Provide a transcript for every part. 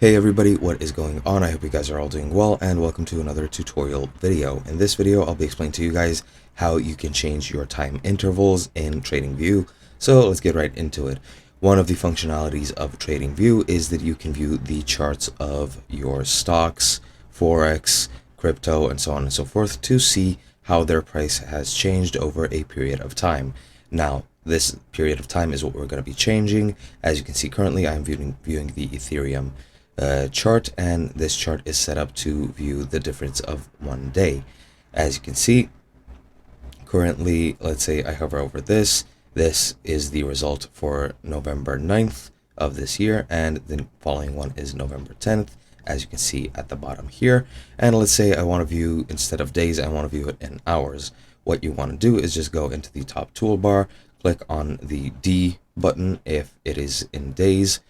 Hey everybody, what is going on? I hope you guys are all doing well, and welcome to another tutorial video. In this video, I'll be explaining to you guys how you can change your time intervals in TradingView. So let's get right into it. One of the functionalities of TradingView is that you can view the charts of your stocks, Forex, crypto, and so on and so forth to see how their price has changed over a period of time. Now, this period of time is what we're going to be changing. As you can see, currently I'm viewing the Ethereum chart, and this chart is set up to view the difference of 1 day. As you can see, currently, let's say I hover over this is the result for November 9th of this year, and the following one is November 10th, as you can see at the bottom here. And let's say I want to view, instead of days, I want to view it in hours. What you want to do is just go into the top toolbar, click on the D button if it is in days.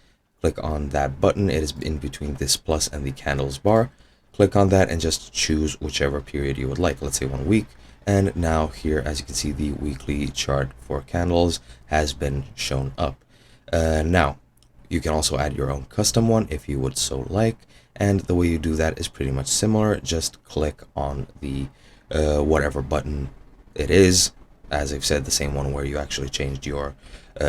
Click on that button. It is in between this plus and the candles bar. Click on that and just choose whichever period you would like. Let's say 1 week. And now here, as you can see, the weekly chart for candles has been shown up. Now, you can also add your own custom one if you would so like. And the way you do that is pretty much similar. Just click on the whatever button it is. As I've said, the same one where you actually changed your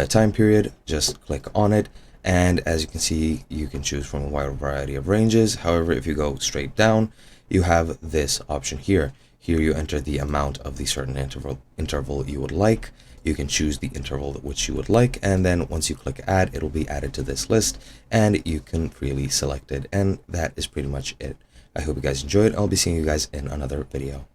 time period. Just click on it. And as you can see, you can choose from a wide variety of ranges. However, if you go straight down, you have this option here. Here you enter the amount of the certain interval you would like. You can choose the interval which you would like, and then once you click add, it will be added to this list, and you can freely select it. And that is pretty much it. I hope you guys enjoyed. I'll be seeing you guys in another video.